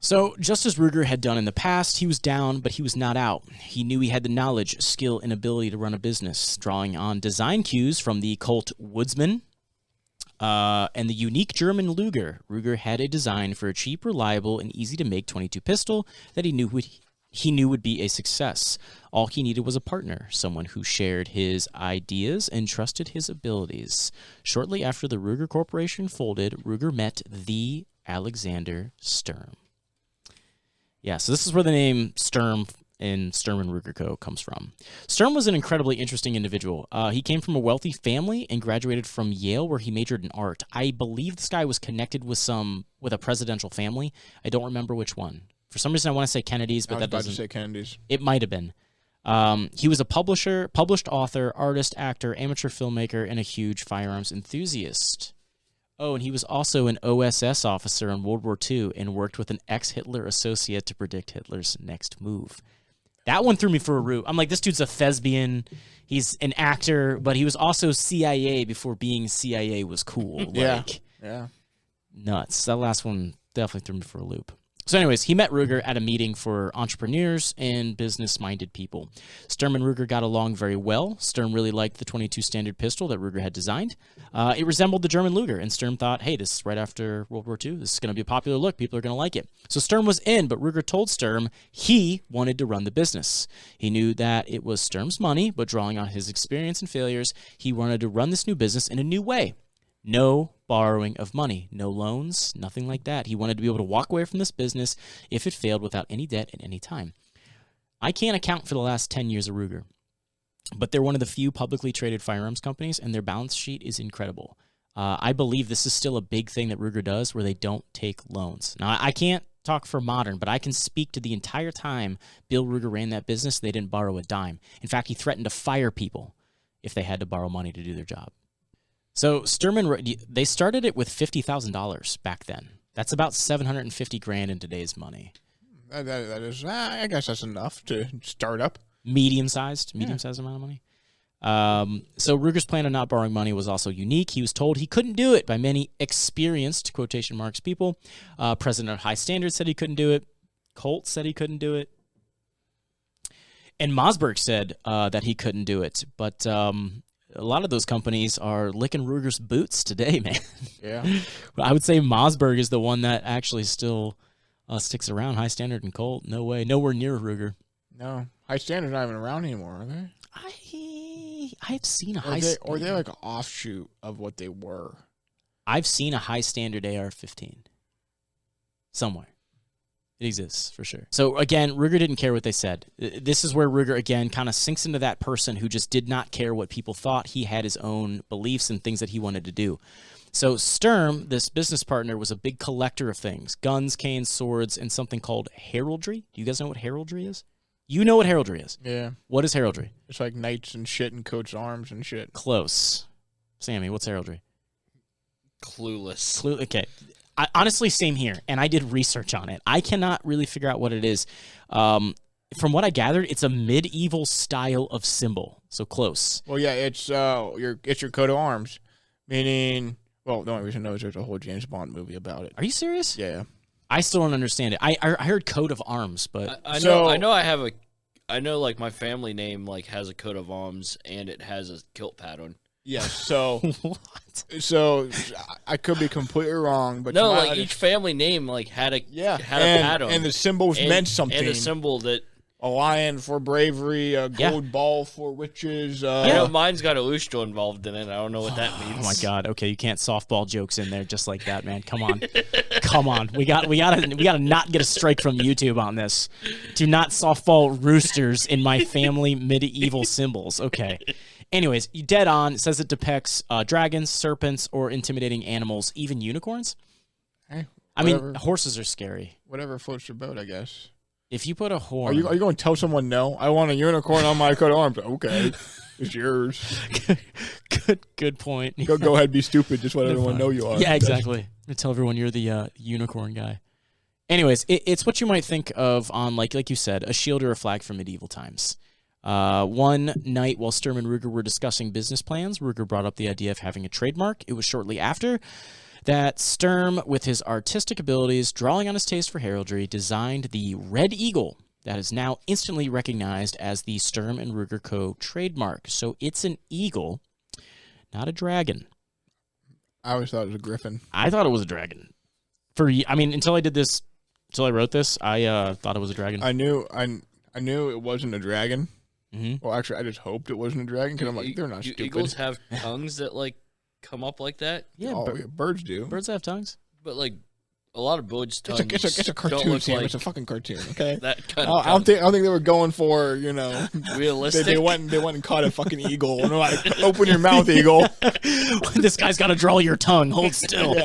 So, just as Ruger had done in the past, he was down, but he was not out. He knew he had the knowledge, skill, and ability to run a business, drawing on design cues from the Colt Woodsman and the unique German Luger. Ruger had a design for a cheap, reliable, and easy-to-make .22 pistol that he knew would be a success. All he needed was a partner, someone who shared his ideas and trusted his abilities. Shortly after the Ruger Corporation folded, Ruger met the Alexander Sturm. Yeah, so this is where the name Sturm and Ruger Co. comes from. Sturm was an incredibly interesting individual. He came from a wealthy family and graduated from Yale, where he majored in art. I believe this guy was connected with a presidential family. I don't remember which one. For some reason, I want to say Kennedy's, but that doesn't. I was about to say Kennedy's. It might have been. He was a published author, artist, actor, amateur filmmaker, and a huge firearms enthusiast. Oh, and he was also an OSS officer in World War II and worked with an ex-Hitler associate to predict Hitler's next move. That one threw me for a loop. I'm like, this dude's a thespian. He's an actor, but he was also CIA before being CIA was cool. Yeah. Nuts. That last one definitely threw me for a loop. So anyways, he met Ruger at a meeting for entrepreneurs and business-minded people. Sturm and Ruger got along very well. Sturm really liked the .22 standard pistol that Ruger had designed. It resembled the German Luger, and Sturm thought, hey, this is right after World War II. This is going to be a popular look. People are going to like it. So Sturm was in, but Ruger told Sturm he wanted to run the business. He knew that it was Sturm's money, but drawing on his experience and failures, he wanted to run this new business in a new way. No borrowing of money, no loans, nothing like that. He wanted to be able to walk away from this business if it failed without any debt at any time. I can't account for the last 10 years of Ruger, but they're one of the few publicly traded firearms companies, and their balance sheet is incredible. I believe this is still a big thing that Ruger does, where they don't take loans. Now, I can't talk for modern, but I can speak to the entire time Bill Ruger ran that business. They didn't borrow a dime. In fact, he threatened to fire people if they had to borrow money to do their job. So they started it with $50,000 back then. That's about $750,000 in today's money. That is, I guess that's enough to start up. Medium-sized amount of money. So Ruger's plan of not borrowing money was also unique. He was told he couldn't do it by many experienced, quotation marks, people. President of High Standard said he couldn't do it. Colt said he couldn't do it. And Mossberg said that he couldn't do it. But a lot of those companies are licking Ruger's boots today, man. Yeah. I would say Mossberg is the one that actually still sticks around. High Standard and Colt, no way. Nowhere near Ruger. No. High Standard's not even around anymore, are they? I've seen a High Standard. Or they're like an offshoot of what they were. I've seen a High Standard AR-15 somewhere. It exists, for sure. So, again, Ruger didn't care what they said. This is where Ruger, again, kind of sinks into that person who just did not care what people thought. He had his own beliefs and things that he wanted to do. So Sturm, this business partner, was a big collector of things. Guns, canes, swords, and something called heraldry. Do you guys know what heraldry is? You know what heraldry is. Yeah. What is heraldry? It's like knights and shit and coats' arms and shit. Close. Sammy, what's heraldry? Clueless. Okay. Honestly, same here, and I did research on it. I cannot really figure out what it is. From what I gathered, it's a medieval style of symbol, so close. Well, yeah, it's your coat of arms, meaning. Well, the only reason I know is there's a whole James Bond movie about it. Are you serious? Yeah. I still don't understand it. I heard coat of arms, but I know like my family name like has a coat of arms and it has a kilt pattern. Yeah, so what? So I could be completely wrong, but no, like each family name like had a pattern, and the symbols meant something. And a symbol that a lion for bravery, a gold ball for witches. I know mine's got a Ushto involved in it. I don't know what that means. Oh my god! Okay, you can't softball jokes in there just like that, man. Come on, come on. We gotta not get a strike from YouTube on this. Do not softball roosters in my family medieval symbols. Okay. Anyways, you dead on. It says it depicts dragons, serpents, or intimidating animals, even unicorns. Hey, I mean, horses are scary. Whatever floats your boat, I guess. If you put a horn... Are you going to tell someone no? I want a unicorn on my coat of arms. Okay, it's yours. Good point. Go ahead, be stupid. Just let everyone know you are. Yeah, exactly. Tell everyone you're the unicorn guy. Anyways, it's what you might think of on, like you said, a shield or a flag from medieval times. One night while Sturm and Ruger were discussing business plans, Ruger brought up the idea of having a trademark. It was shortly after that Sturm, with his artistic abilities, drawing on his taste for heraldry, designed the Red Eagle that is now instantly recognized as the Sturm and Ruger Co. trademark. So it's an eagle, not a dragon. I always thought it was a griffin. I thought it was a dragon. Until I wrote this, I thought it was a dragon. I knew it wasn't a dragon. Mm-hmm. Well, actually, I just hoped it wasn't a dragon because I'm like, they're not stupid. Eagles have tongues that like come up like that. Yeah, birds do. Birds have tongues. But like a lot of birds' tongues. It's a cartoon, Sam. It's a fucking cartoon. Okay. That kind of I don't think they were going for realistic. They went and caught a fucking eagle. And they're like, open your mouth, eagle. This guy's got to draw your tongue. Hold still.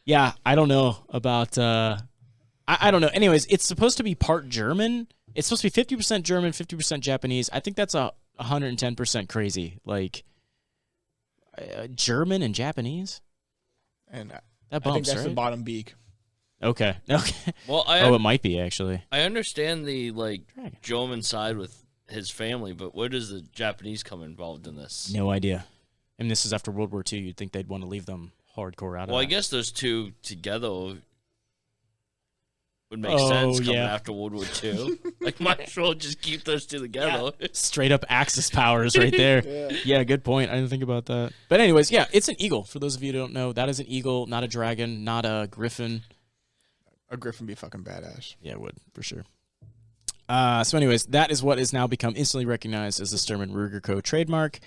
Yeah, I don't know about. I don't know. Anyways, it's supposed to be part German. It's supposed to be 50% German, 50% Japanese. I think that's 110% crazy. Like, German and Japanese? And that bumps, I think that's right? the bottom beak. Okay. Well, it might be, actually. I understand the, Dragon. German side with his family, but where does the Japanese come involved in this? No idea. And this is after World War II. You'd think they'd want to leave them hardcore out of Well, that. I guess those two together would make sense coming after World War II. Like, might as well just keep those two together. Yeah. Straight up Axis powers right there. Yeah, good point. I didn't think about that. But anyways, yeah, it's an eagle. For those of you who don't know, that is an eagle, not a dragon, not a griffin. A griffin be fucking badass. Yeah, it would, for sure. So anyways, that is what has now become instantly recognized as the Sturm and Ruger Co. trademark.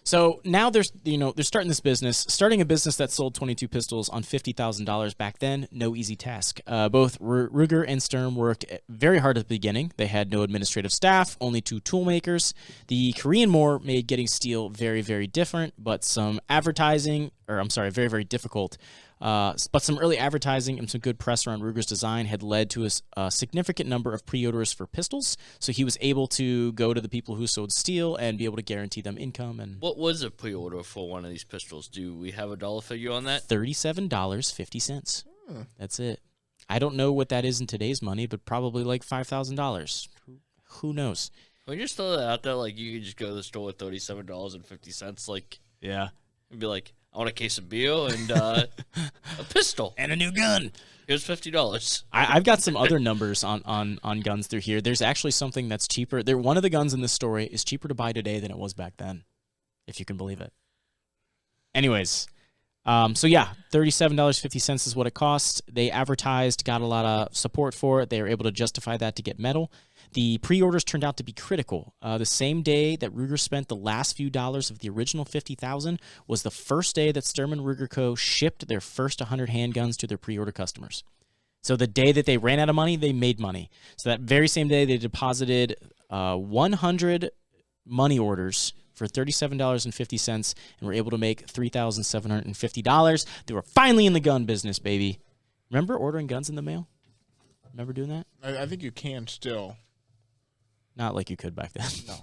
So now they're starting this business. Starting a business that sold 22 pistols on $50,000 back then, no easy task. Both Ruger and Sturm worked very hard at the beginning. They had no administrative staff, only 2 tool makers. The Korean War made getting steel very, very different, but very, very difficult. But some early advertising and some good press around Ruger's design had led to a significant number of pre-orders for pistols. So he was able to go to the people who sold steel and be able to guarantee them income. And what was a pre-order for one of these pistols? Do we have a dollar figure on that? $37.50. That's it. I don't know what that is in today's money, but probably like $5,000. Who knows? Can we just throw that out there? Like, you could just go to the store with $37.50. Like, yeah, and be like, I want a case of beer and a pistol and a new gun. Here's $50. I've got some other numbers on guns through here. There's actually something that's cheaper. One of the guns in this story is cheaper to buy today than it was back then, if you can believe it. Anyways, so yeah, $37.50 is what it costs. They advertised, got a lot of support for it. They were able to justify that to get metal. The pre-orders turned out to be critical. The same day that Ruger spent the last few dollars of the original $50,000 was the first day that Sturm and Ruger Co. shipped their first 100 handguns to their pre-order customers. So the day that they ran out of money, they made money. So that very same day, they deposited 100 money orders for $37.50 and were able to make $3,750. They were finally in the gun business, baby. Remember ordering guns in the mail? Remember doing that? I think you can still. Not like you could back then. No.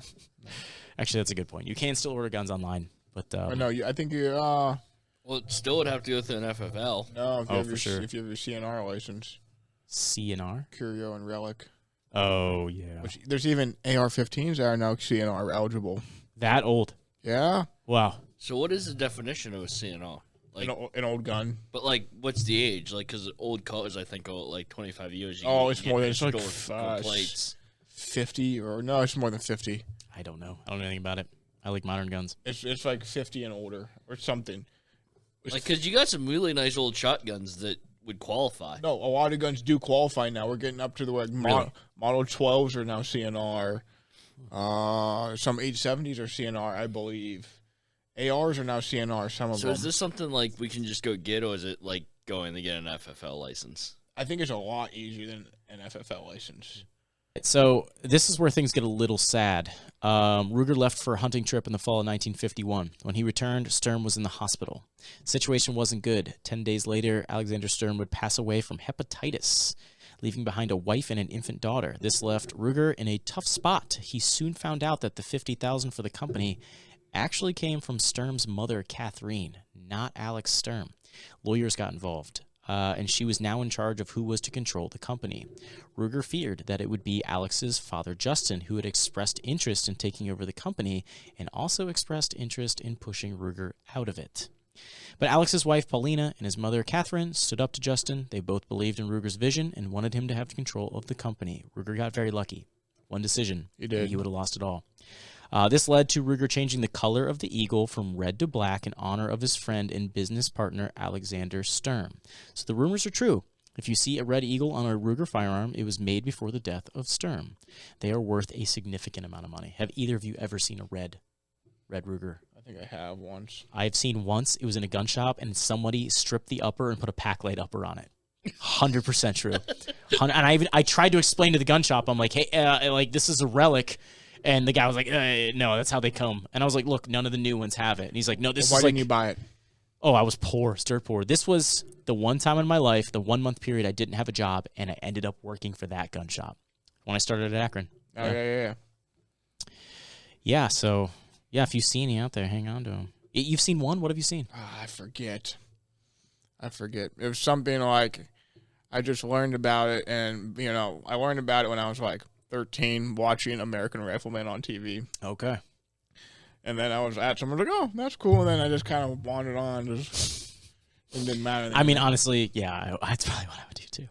Actually, that's a good point. You can still order guns online, but no, I think you. Well, it still would have to go through an FFL. No, for sure. If you have your CNR license. CNR? Curio and Relic. Oh, yeah. There's even AR-15s that are now CNR eligible. That old? Yeah. Wow. So what is the definition of a CNR? Like an old gun. But like, what's the age? Like, because old cars, I think, are like 25 years. It's more than plates. 50 or no, it's more than 50. I don't know. I don't know anything about it. I like modern guns. It's like 50 and older or something. Like, because you got some really nice old shotguns that would qualify. No, a lot of guns do qualify now. We're getting up to the Model 12s are now CNR. Some 870s are CNR, I believe. ARs are now CNR, some of them. So is this something like we can just go get, or is it like going to get an FFL license? I think it's a lot easier than an FFL license. So this is where things get a little sad. Ruger left for a hunting trip in the fall of 1951. When he returned, Sturm was in the hospital. The situation wasn't good. 10 days later, Alexander Sturm would pass away from hepatitis, leaving behind a wife and an infant daughter. This left Ruger in a tough spot. He soon found out that the $50,000 for the company actually came from Sturm's mother, Catherine, not Alex Sturm. Lawyers got involved, and she was now in charge of who was to control the company. Ruger feared that it would be Alex's father, Justin, who had expressed interest in taking over the company and also expressed interest in pushing Ruger out of it. But Alex's wife, Paulina, and his mother, Catherine, stood up to Justin. They both believed in Ruger's vision and wanted him to have control of the company. Ruger got very lucky. One decision. He did. And he would have lost it all. This led to Ruger changing the color of the eagle from red to black in honor of his friend and business partner, Alexander Sturm. So the rumors are true. If you see a red eagle on a Ruger firearm, it was made before the death of Sturm. They are worth a significant amount of money. Have either of you ever seen a red Ruger? I think I have once. I've seen once. It was in a gun shop, and somebody stripped the upper and put a pack-light upper on it. 100% true. And I tried to explain to the gun shop. I'm like, hey, like this is a relic, and the guy was like, no, that's how they come. And I was like, look, none of the new ones have it. And he's like, no, this Why is like. Why didn't you buy it? Oh, I was poor, dirt poor. This was the one time in my life, the 1 month period I didn't have a job, and I ended up working for that gun shop when I started at Akron. Oh, yeah. Yeah, so, yeah, if you see any out there, hang on to them. You've seen one? What have you seen? I forget. It was something like, I just learned about it, and, I learned about it when I was like 13, watching American Rifleman on TV. Okay. And then I was at someone like, oh, that's cool. And then I just kind of wandered on. It didn't matter. I mean, honestly, yeah, that's probably what I would do too.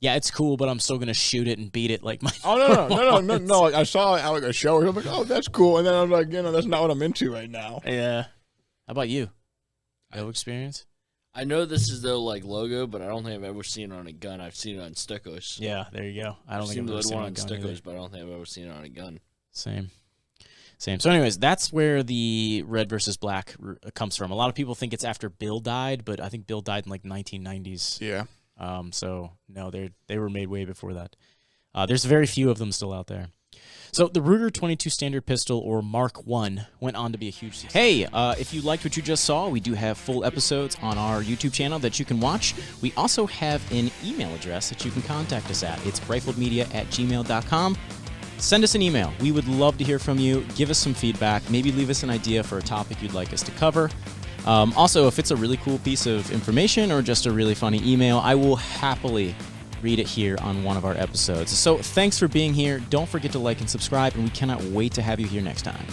Yeah, it's cool, but I'm still going to shoot it and beat it like my. Oh, no. Like, I saw like a show where I'm like, oh, that's cool. And then I'm like, that's not what I'm into right now. Yeah. How about you? No experience? I know this is their like logo, but I don't think I've ever seen it on a gun. I've seen it on stickers. Yeah, there you go. I don't think I've ever seen it on stickers, but I don't think I've ever seen it on a gun. Same. So anyways, that's where the red versus black comes from. A lot of people think it's after Bill died, but I think Bill died in like 1990s. Yeah. So no, they were made way before that. There's very few of them still out there. So the Ruger 22 Standard Pistol, or Mark I, went on to be a huge success. Hey, if you liked what you just saw, we do have full episodes on our YouTube channel that you can watch. We also have an email address that you can contact us at. It's rifledmedia@gmail.com. Send us an email. We would love to hear from you. Give us some feedback. Maybe leave us an idea for a topic you'd like us to cover. Also, if it's a really cool piece of information or just a really funny email, I will happily read it here on one of our episodes. So thanks for being here. Don't forget to like and subscribe, and we cannot wait to have you here next time.